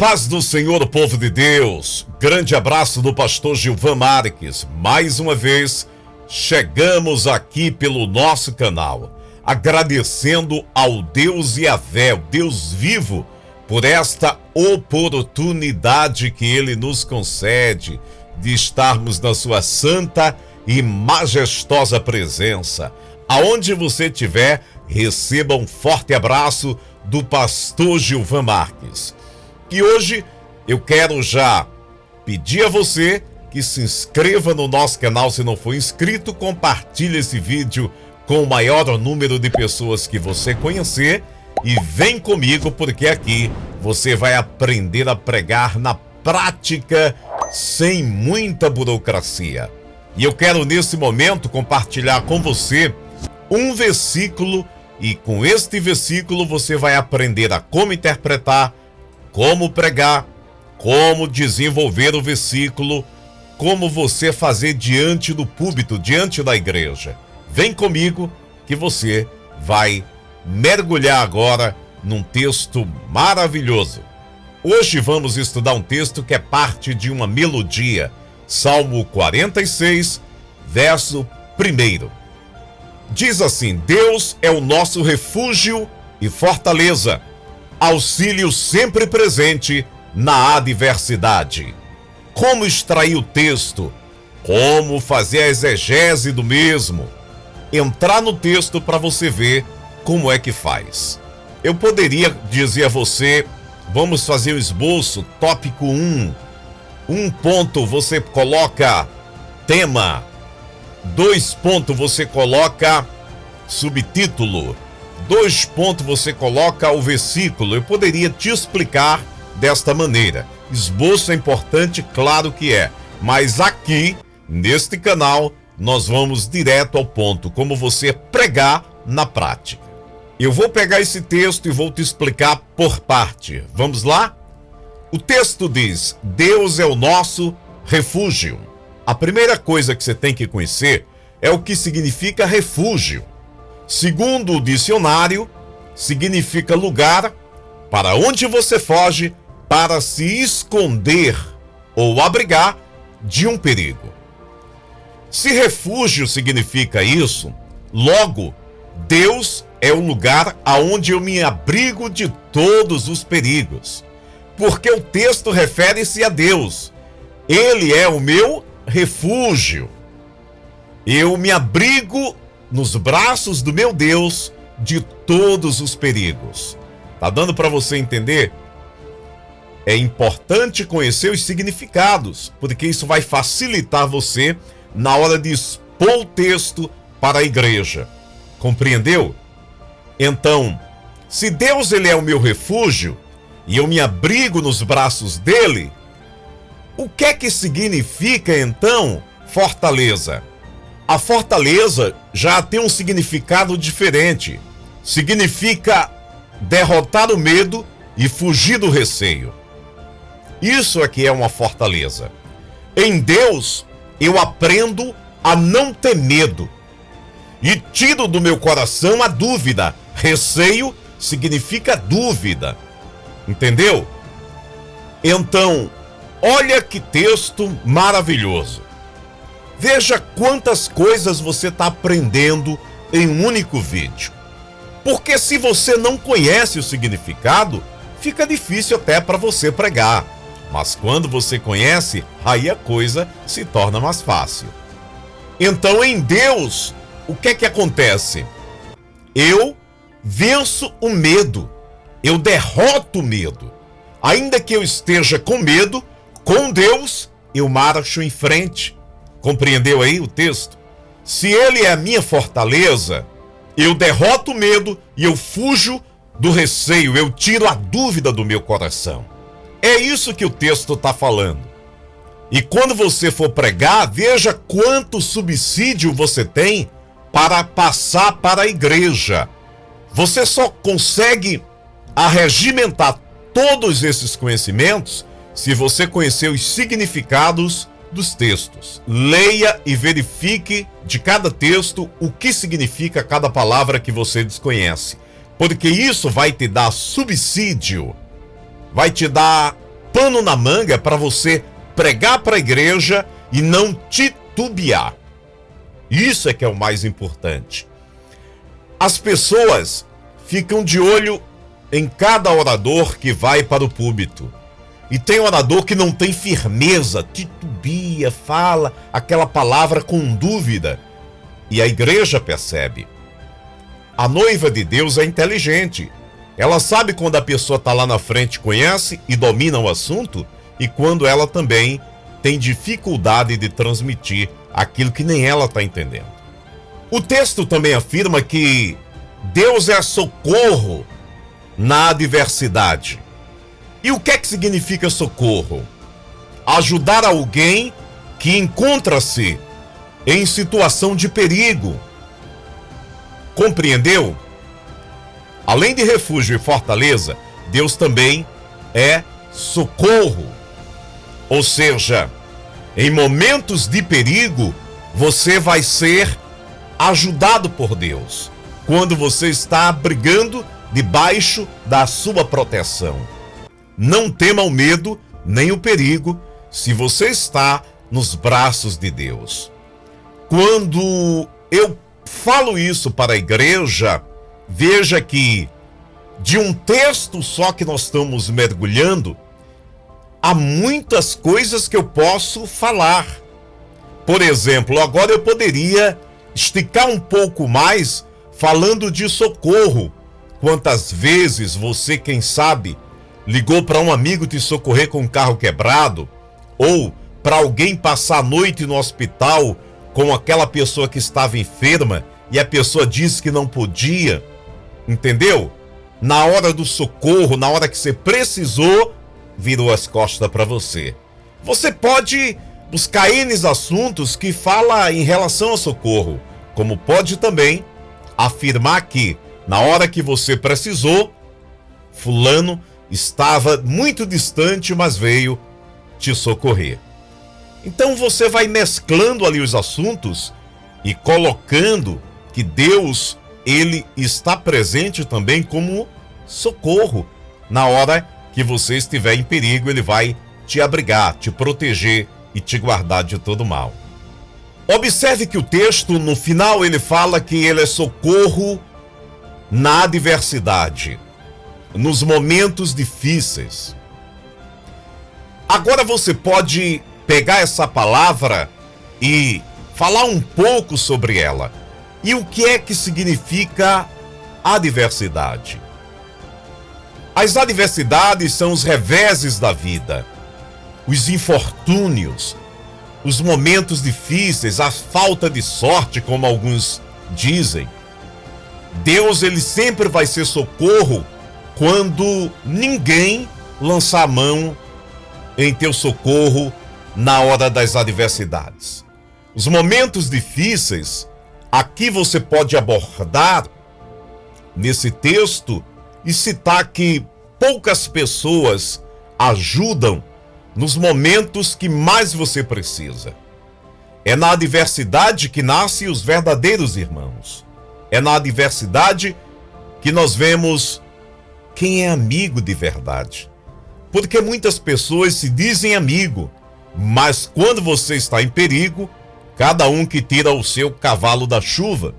paz do Senhor, povo de Deus. Grande abraço do pastor Gilvan Marques. Mais uma vez, chegamos aqui pelo nosso canal, agradecendo ao Deus Yahvé, o Deus vivo, por esta oportunidade que Ele nos concede de estarmos na sua santa e majestosa presença. Aonde você estiver, receba um forte abraço do pastor Gilvan Marques. E hoje eu quero já pedir a você que se inscreva no nosso canal. Se não for inscrito, compartilhe esse vídeo com o maior número de pessoas que você conhecer e vem comigo, porque aqui você vai aprender a pregar na prática sem muita burocracia. E eu quero nesse momento compartilhar com você um versículo, e com este versículo você vai aprender a como interpretar, como pregar, como desenvolver o versículo, como você fazer diante do púlpito, diante da igreja. Vem comigo que você vai mergulhar agora num texto maravilhoso. Hoje vamos estudar um texto que é parte de uma melodia, Salmo 46, verso 1. Diz assim: Deus é o nosso refúgio e fortaleza, auxílio sempre presente na adversidade. Como extrair o texto? Como fazer a exegese do mesmo? Entrar no texto para você ver como é que faz. Eu poderia dizer a você, vamos fazer o esboço, tópico 1. 1 ponto você coloca tema, 2 pontos você coloca subtítulo, 2 pontos você coloca o versículo. Eu poderia te explicar desta maneira. Esboço é importante, claro que é, mas aqui, neste canal, nós vamos direto ao ponto, como você pregar na prática. Eu vou pegar esse texto e vou te explicar por parte. Vamos lá? O texto diz: Deus é o nosso refúgio. A primeira coisa que você tem que conhecer é o que significa refúgio. Segundo o dicionário, significa lugar para onde você foge para se esconder ou abrigar de um perigo. Se refúgio significa isso, logo, Deus é o lugar aonde eu me abrigo de todos os perigos. Porque o texto refere-se a Deus. Ele é o meu refúgio. Eu me abrigo nos braços do meu Deus de todos os perigos. Tá dando para você entender? É importante conhecer os significados, porque isso vai facilitar você na hora de expor o texto para a igreja. Compreendeu? Então, se Deus ele é o meu refúgio e eu me abrigo nos braços dele, o que é que significa então fortaleza? A fortaleza já tem um significado diferente. Significa derrotar o medo e fugir do receio. Isso aqui é uma fortaleza. Em Deus, eu aprendo a não ter medo e tiro do meu coração a dúvida. Receio significa dúvida. Entendeu? Então, olha que texto maravilhoso. Veja quantas coisas você está aprendendo em um único vídeo. Porque se você não conhece o significado, fica difícil até para você pregar. Mas quando você conhece, aí a coisa se torna mais fácil. Então, em Deus, o que é que acontece? Eu venço o medo. Eu derroto o medo. Ainda que eu esteja com medo, com Deus, eu marcho em frente. Compreendeu aí o texto? Se Ele é a minha fortaleza, eu derroto o medo e eu fujo do receio, eu tiro a dúvida do meu coração. É isso que o texto está falando. E quando você for pregar, veja quanto subsídio você tem para passar para a igreja. Você só consegue arregimentar todos esses conhecimentos se você conhecer os significados dos textos. Leia e verifique de cada texto o que significa cada palavra que você desconhece. Porque isso vai te dar subsídio, vai te dar pano na manga para você pregar para a igreja e não titubear. Isso é que é o mais importante. As pessoas ficam de olho em cada orador que vai para o púlpito. E tem orador que não tem firmeza, titubia, fala aquela palavra com dúvida. E a igreja percebe. A noiva de Deus é inteligente. Ela sabe quando a pessoa está lá na frente, conhece e domina o assunto, e quando ela também tem dificuldade de transmitir aquilo que nem ela está entendendo. O texto também afirma que Deus é socorro na adversidade. E o que é que significa socorro? Ajudar alguém que encontra-se em situação de perigo. Compreendeu? Além de refúgio e fortaleza, Deus também é socorro. Ou seja, em momentos de perigo, você vai ser ajudado por Deus, quando você está abrigando debaixo da sua proteção. Não tema o medo nem o perigo, se você está nos braços de Deus. Quando eu falo isso para a igreja, veja que de um texto só que nós estamos mergulhando, há muitas coisas que eu posso falar. Por exemplo, agora eu poderia esticar um pouco mais falando de socorro. Quantas vezes você, quem sabe, ligou para um amigo te socorrer com um carro quebrado, ou para alguém passar a noite no hospital com aquela pessoa que estava enferma e a pessoa disse que não podia, entendeu? Na hora do socorro, na hora que você precisou, virou as costas para você. Você pode buscar N assuntos que fala em relação ao socorro, como pode também afirmar que, na hora que você precisou, fulano estava muito distante, mas veio te socorrer. Então você vai mesclando ali os assuntos e colocando que Deus, ele está presente também como socorro. Na hora que você estiver em perigo, ele vai te abrigar, te proteger e te guardar de todo mal. Observe que o texto, no final, ele fala que ele é socorro na adversidade, nos momentos difíceis. Agora você pode pegar essa palavra e falar um pouco sobre ela. E o que é que significa adversidade? As adversidades são os reveses da vida, os infortúnios, os momentos difíceis, a falta de sorte, como alguns dizem. Deus, ele sempre vai ser socorro quando ninguém lançar a mão em teu socorro na hora das adversidades. Os momentos difíceis, aqui você pode abordar nesse texto e citar que poucas pessoas ajudam nos momentos que mais você precisa. É na adversidade que nascem os verdadeiros irmãos. É na adversidade que nós vemos quem é amigo de verdade. Porque muitas pessoas se dizem amigo, mas quando você está em perigo, cada um que tira o seu cavalo da chuva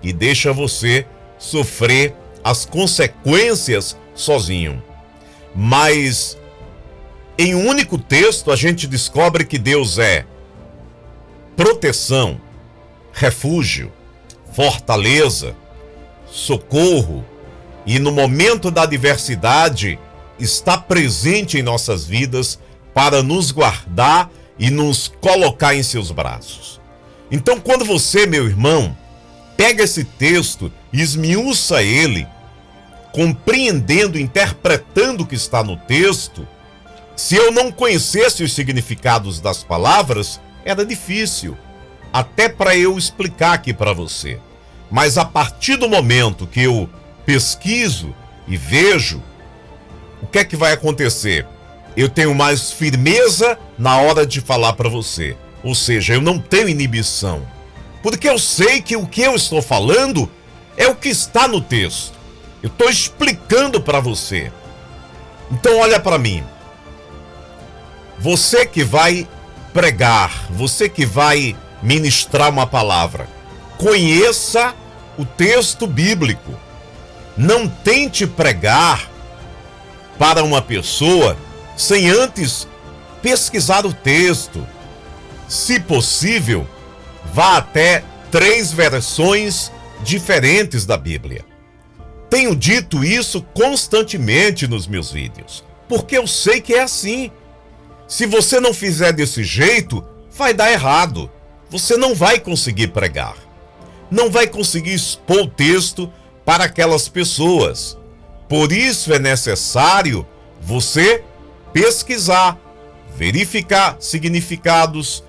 e deixa você sofrer as consequências sozinho. Mas em um único texto a gente descobre que Deus é proteção, refúgio, fortaleza, socorro, e no momento da adversidade está presente em nossas vidas para nos guardar e nos colocar em seus braços. Então, quando você, meu irmão, pega esse texto e esmiuça ele, compreendendo, interpretando o que está no texto, se eu não conhecesse os significados das palavras, era difícil, até para eu explicar aqui para você. Mas a partir do momento que eu pesquiso e vejo, o que é que vai acontecer? Eu tenho mais firmeza na hora de falar para você. Ou seja, eu não tenho inibição. Porque eu sei que o que eu estou falando é o que está no texto. Eu estou explicando para você. Então olha para mim. Você que vai pregar, você que vai ministrar uma palavra, conheça o texto bíblico. Não tente pregar para uma pessoa sem antes pesquisar o texto. Se possível, vá até 3 versões diferentes da Bíblia. Tenho dito isso constantemente nos meus vídeos, porque eu sei que é assim. Se você não fizer desse jeito, vai dar errado. Você não vai conseguir pregar. Não vai conseguir expor o texto para aquelas pessoas. Por isso é necessário você pesquisar, verificar significados,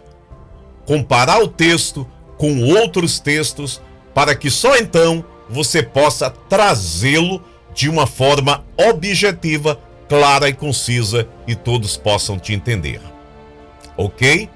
comparar o texto com outros textos, para que só então você possa trazê-lo de uma forma objetiva, clara e concisa, e todos possam te entender. Ok?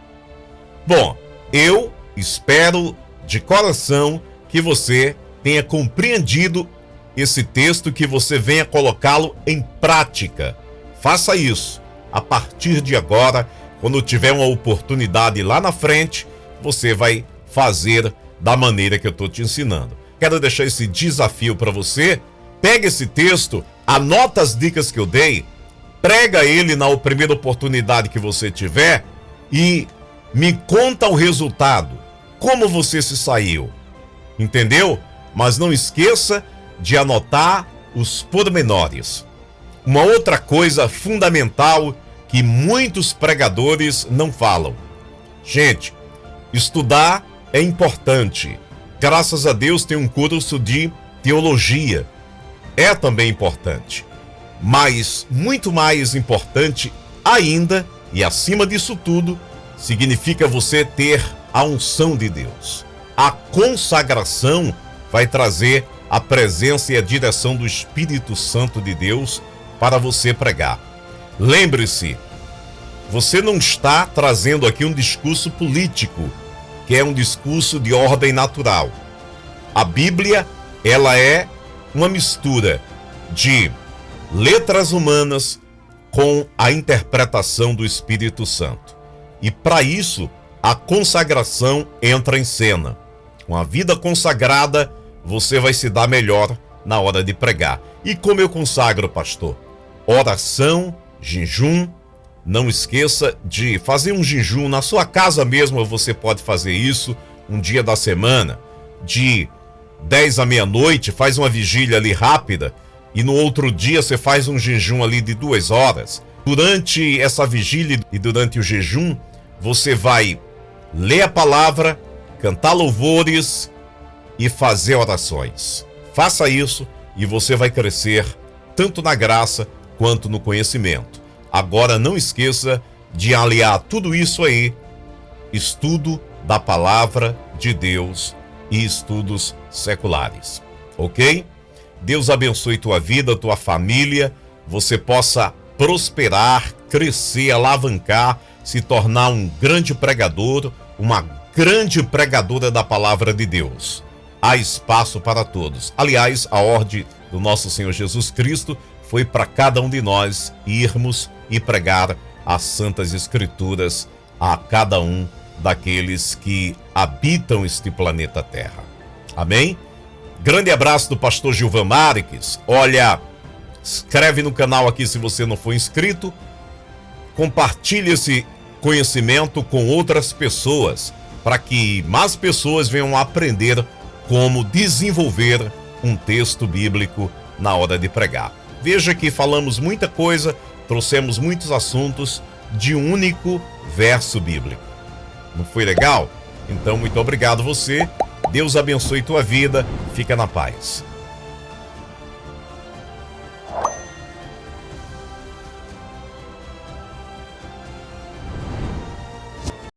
Bom, eu espero de coração que você tenha compreendido esse texto, que você venha colocá-lo em prática. Faça isso. A partir de agora, quando tiver uma oportunidade lá na frente, você vai fazer da maneira que eu estou te ensinando. Quero deixar esse desafio para você. Pega esse texto, anota as dicas que eu dei, prega ele na primeira oportunidade que você tiver e me conta o resultado. Como você se saiu. Entendeu? Mas não esqueça de anotar os pormenores. Uma outra coisa fundamental que muitos pregadores não falam. Gente, estudar é importante. Graças a Deus tem um curso de teologia. É também importante. Mas muito mais importante ainda, e acima disso tudo, significa você ter a unção de Deus. A consagração vai trazer a presença e a direção do Espírito Santo de Deus para você pregar. Lembre-se, você não está trazendo aqui um discurso político, que é um discurso de ordem natural. A Bíblia, ela é uma mistura de letras humanas com a interpretação do Espírito Santo. E para isso, a consagração entra em cena. Com a vida consagrada, você vai se dar melhor na hora de pregar. E como eu consagro, pastor? Oração, jejum. Não esqueça de fazer um jejum na sua casa mesmo. Você pode fazer isso um dia da semana, de 10 à meia-noite, faz uma vigília ali rápida, e no outro dia você faz um jejum ali de 2 horas. Durante essa vigília e durante o jejum, você vai ler a palavra, cantar louvores e fazer orações. Faça isso e você vai crescer tanto na graça quanto no conhecimento. Agora não esqueça de aliar tudo isso aí, estudo da palavra de Deus e estudos seculares, ok? Deus abençoe tua vida, tua família, você possa prosperar, crescer, alavancar, se tornar um grande pregador, uma grande pregadora da palavra de Deus. Há espaço para todos. Aliás, a ordem do nosso Senhor Jesus Cristo foi para cada um de nós irmos e pregar as Santas Escrituras a cada um daqueles que habitam este planeta Terra. Amém? Grande abraço do pastor Gilvan Marques. Olha, inscreve no canal aqui se você não for inscrito. Compartilhe esse conhecimento com outras pessoas, para que mais pessoas venham aprender como desenvolver um texto bíblico na hora de pregar. Veja que falamos muita coisa, trouxemos muitos assuntos de um único verso bíblico. Não foi legal? Então, muito obrigado você. Deus abençoe tua vida. Fica na paz.